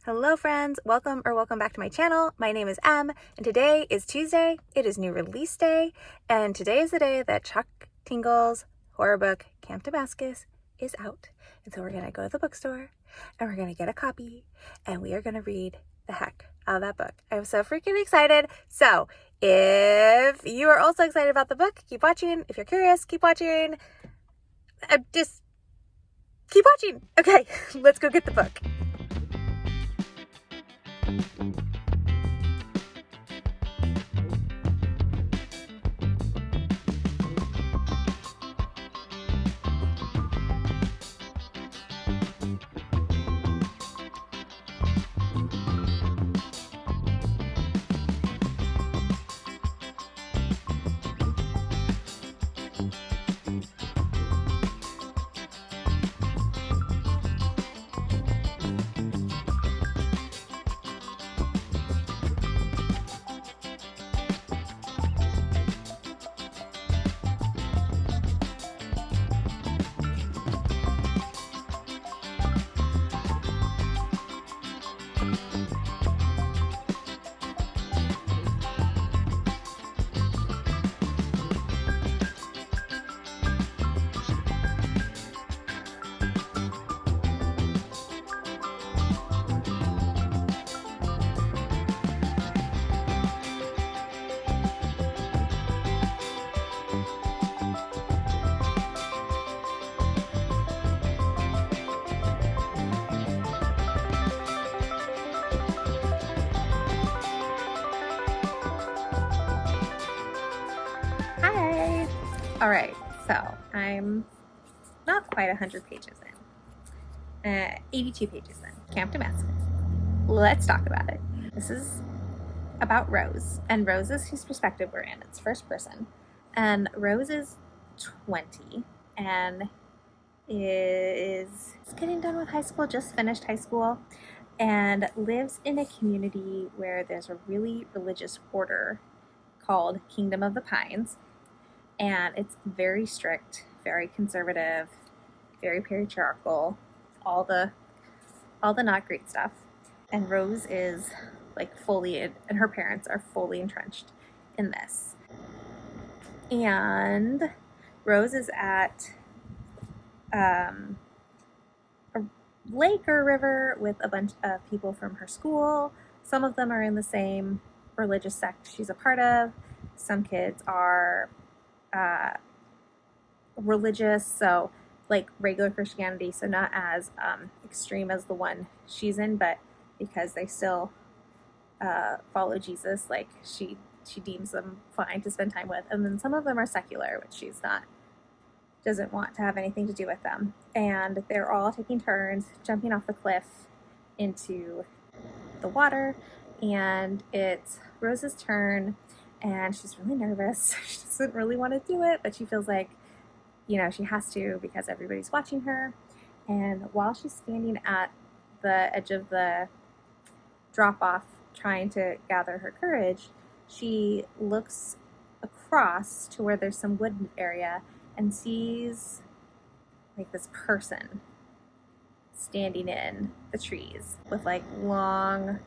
Hello friends, welcome back to my channel. My name is Em, and today is Tuesday. It is new release day, and today is the day that Chuck Tingle's horror book, Camp Damascus, is out. And so we're gonna go to the bookstore, and we're gonna get a copy, and we are gonna read the heck out of that book. I'm so freaking excited. So if you are also excited about the book, keep watching. If you're curious, keep watching. Just keep watching. Okay, let's go get the book. Hi! Alright, so I'm not quite 100 pages in. 82 pages in. Camp Damascus. Let's talk about it. This is about Rose, and Rose is whose perspective we're in. It's first person. And Rose is 20 and is getting done with high school, just finished high school, and lives in a community where there's a really religious order called Kingdom of the Pines. And it's very strict, very conservative, very patriarchal, all the not great stuff. And Rose is like fully, and her parents are fully entrenched in this. And Rose is at a lake or a river with a bunch of people from her school. Some of them are in the same religious sect she's a part of. Some kids are religious, so like regular Christianity, so not as extreme as the one she's in, but because they still follow Jesus, like she deems them fine to spend time with. And then some of them are secular, which she's doesn't want to have anything to do with them. And they're all taking turns jumping off the cliff into the water, and it's Rose's turn. And she's really nervous. She doesn't really want to do it, but she feels like, you know, she has to because everybody's watching her. And while she's standing at the edge of the drop-off trying to gather her courage, she looks across to where there's some wood area and sees like this person standing in the trees with like long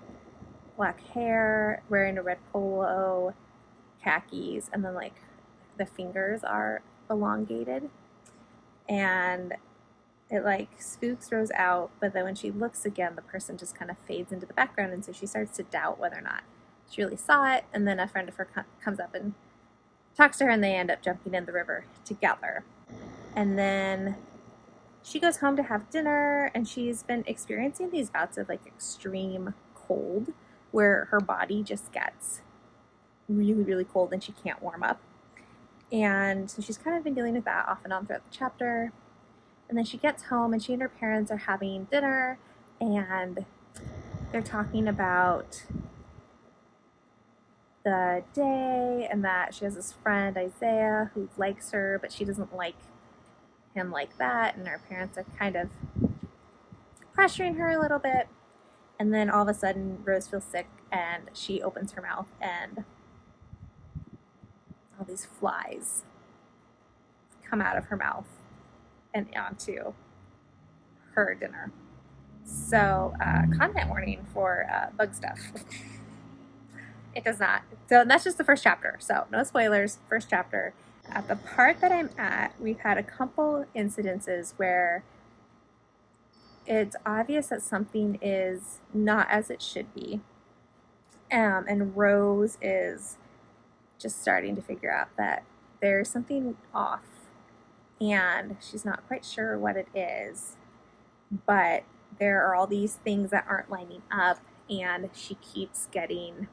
black hair, wearing a red polo, khakis, and then like the fingers are elongated, and it like spooks Rose out. But then when she looks again, the person just kind of fades into the background, and so she starts to doubt whether or not she really saw it. And then a friend of her comes up and talks to her, and they end up jumping in the river together. And then she goes home to have dinner, and she's been experiencing these bouts of like extreme cold where her body just gets really, really cold and she can't warm up. And so she's kind of been dealing with that off and on throughout the chapter. And then she gets home, and she and her parents are having dinner, and they're talking about the day, and that she has this friend, Isaiah, who likes her, but she doesn't like him like that. And her parents are kind of pressuring her a little bit. And then all of a sudden, Rose feels sick, and she opens her mouth, and all these flies come out of her mouth and onto her dinner. So, content warning for bug stuff. It does not. So that's just the first chapter. So no spoilers. First chapter. At the part that I'm at, we've had a couple incidences where it's obvious that something is not as it should be. And Rose is just starting to figure out that there's something off and she's not quite sure what it is. But there are all these things that aren't lining up, and she keeps getting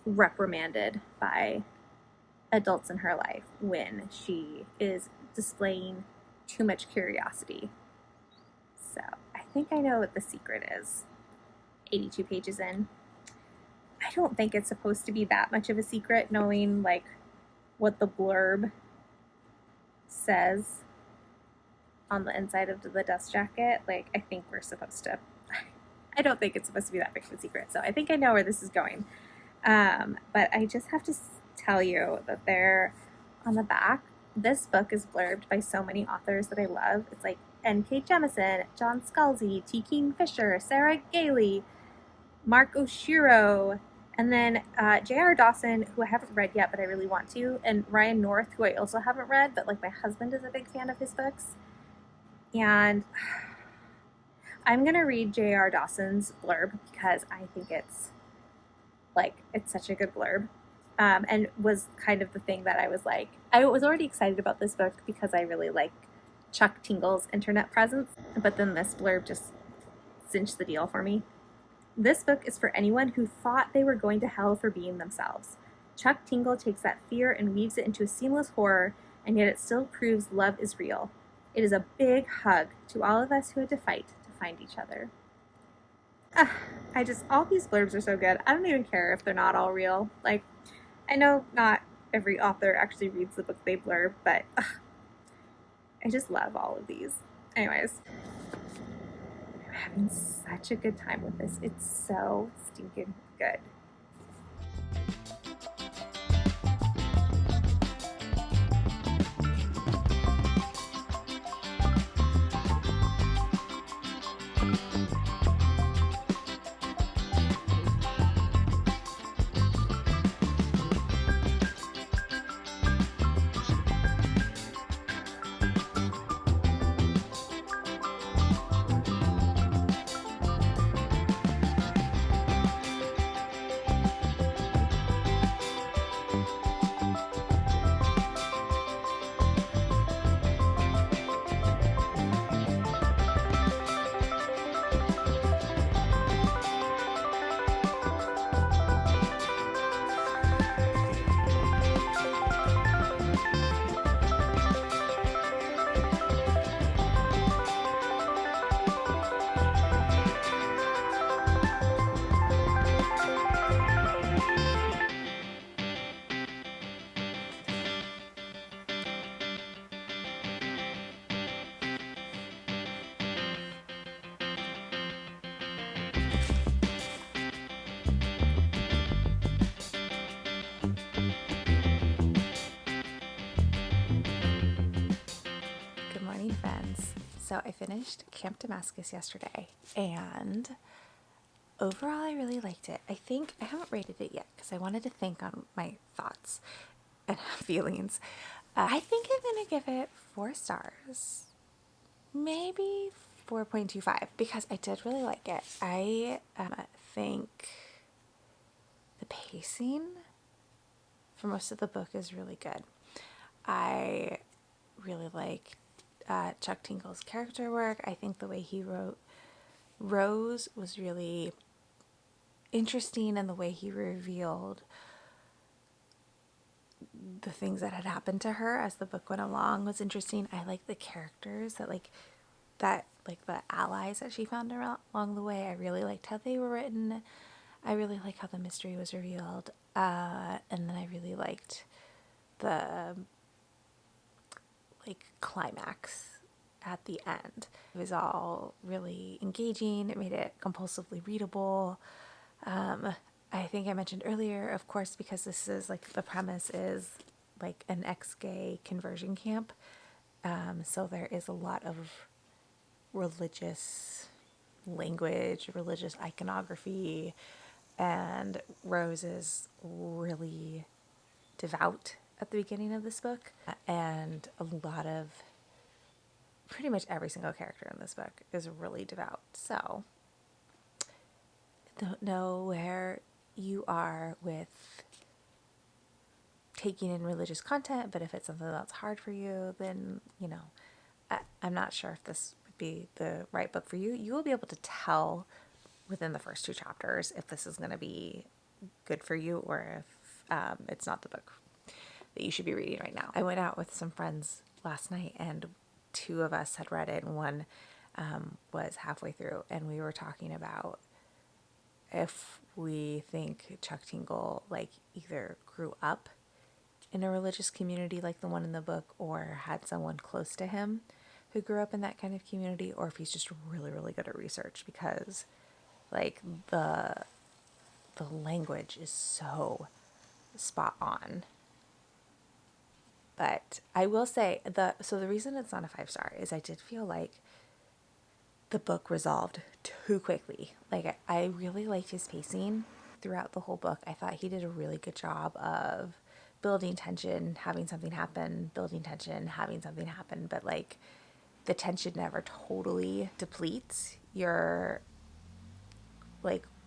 reprimanded by adults in her life when she is displaying too much curiosity. So I think I know what the secret is. 82 pages in. I don't think it's supposed to be that much of a secret, knowing like what the blurb says on the inside of the dust jacket. Like, I think we're supposed to. I don't think it's supposed to be that big of a secret, so I think I know where this is going. But I just have to tell you that there on the back, this book is blurbed by so many authors that I love. It's like N.K. Jemisin, John Scalzi, T. Kingfisher, Sarah Gailey, Mark Oshiro, and then J.R. Dawson, who I haven't read yet, but I really want to, and Ryan North, who I also haven't read, but like my husband is a big fan of his books. And I'm going to read J.R. Dawson's blurb because I think it's such a good blurb. And was kind of the thing that I was like, I was already excited about this book because I really like Chuck Tingle's internet presence, but then this blurb just cinched the deal for me. This book is for anyone who thought they were going to hell for being themselves. Chuck Tingle takes that fear and weaves it into a seamless horror, and yet it still proves love is real. It is a big hug to all of us who had to fight to find each other. All these blurbs are so good. I don't even care if they're not all real. Like, I know not every author actually reads the book they blurb, but I just love all of these. Anyways, I'm having such a good time with this. It's so stinking good. Friends. So I finished Camp Damascus yesterday, and overall I really liked it. I think I haven't rated it yet because I wanted to think on my thoughts and feelings. I think I'm going to give it 4 stars, maybe 4.25, because I did really like it. I think the pacing for most of the book is really good. I really like Chuck Tingle's character work. I think the way he wrote Rose was really interesting, and the way he revealed the things that had happened to her as the book went along was interesting. I like the characters that the allies that she found along the way. I really liked how they were written. I really like how the mystery was revealed. And then I really liked the climax at the end. It was all really engaging. It made it compulsively readable. I think I mentioned earlier, of course, because this is the premise is an ex-gay conversion camp. So there is a lot of religious language, religious iconography, and Rose is really devout at the beginning of this book, and a lot of pretty much every single character in this book is really devout. So, don't know where you are with taking in religious content, but if it's something that's hard for you, then, I'm not sure if this would be the right book for you. You will be able to tell within the first 2 chapters if this is going to be good for you or if it's not the book that you should be reading right now. I went out with some friends last night, and 2 of us had read it, and one was halfway through, and we were talking about if we think Chuck Tingle either grew up in a religious community like the one in the book, or had someone close to him who grew up in that kind of community, or if he's just really, really good at research, because the language is so spot on. But I will say the reason it's not a 5-star is I did feel like the book resolved too quickly. I really liked his pacing throughout the whole book. I thought he did a really good job of building tension, having something happen, building tension, having something happen, but the tension never totally depletes. You're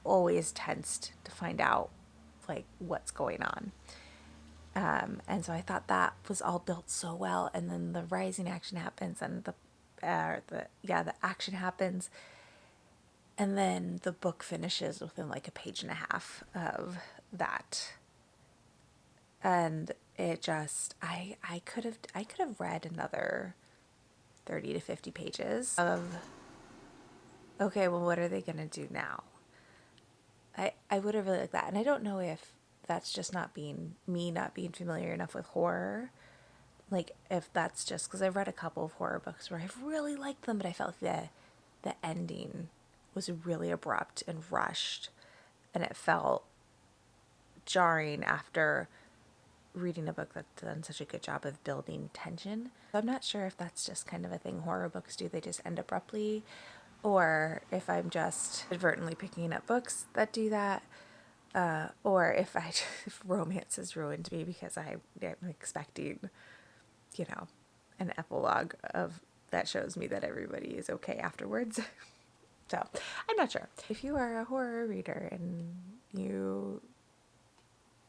always tensed to find out what's going on. And so I thought that was all built so well. And then the rising action happens, and the action happens, and then the book finishes within a page and a half of that. And it just, I could have read another 30 to 50 pages of, okay, well, what are they going to do now? I would have really liked that. And I don't know if that's just not being familiar enough with horror. If that's just because I've read a couple of horror books where I've really liked them, but I felt like the ending was really abrupt and rushed, and it felt jarring after reading a book that's done such a good job of building tension. So I'm not sure if that's just kind of a thing horror books do. They just end abruptly, or if I'm just advertently picking up books that do that, or if romance has ruined me because I'm expecting, an epilogue that shows me that everybody is okay afterwards. So I'm not sure. If you are a horror reader and you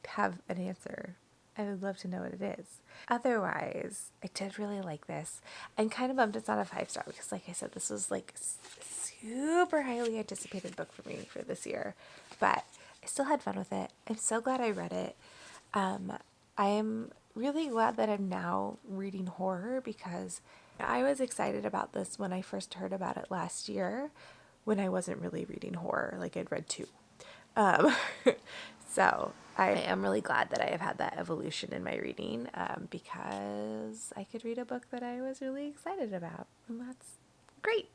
have an answer, I would love to know what it is. Otherwise, I did really like this. I'm kind of bummed it's not a 5-star because, like I said, this was super highly anticipated book for me for this year. But I still had fun with it. I'm so glad I read it. I am really glad that I'm now reading horror, because I was excited about this when I first heard about it last year, when I wasn't really reading horror. I'd read 2. So I am really glad that I have had that evolution in my reading, because I could read a book that I was really excited about, and that's great.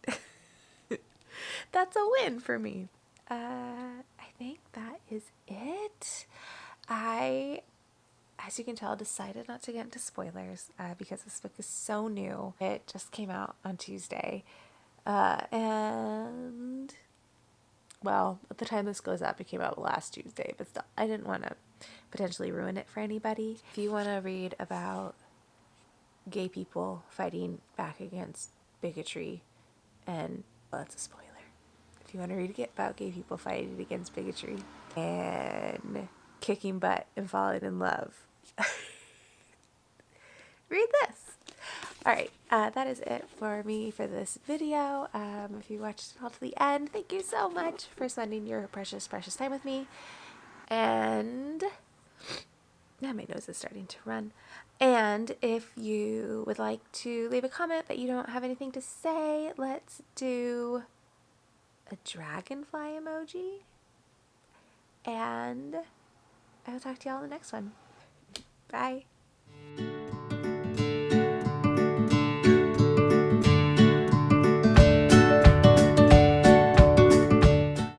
That's a win for me. I think that is it. As you can tell, decided not to get into spoilers, because this book is so new. It just came out on Tuesday. And, well, at the time this goes up, it came out last Tuesday, but still, I didn't want to potentially ruin it for anybody. If you want to read about gay people fighting back against bigotry, and, well, that's a spoiler. If you want to read about gay people fighting against bigotry and kicking butt and falling in love, read this. All right, that is it for me for this video. If you watched it all to the end, thank you so much for spending your precious, precious time with me. And now my nose is starting to run. And if you would like to leave a comment but you don't have anything to say, let's do a dragonfly emoji. And I will talk to y'all in the next one. Bye.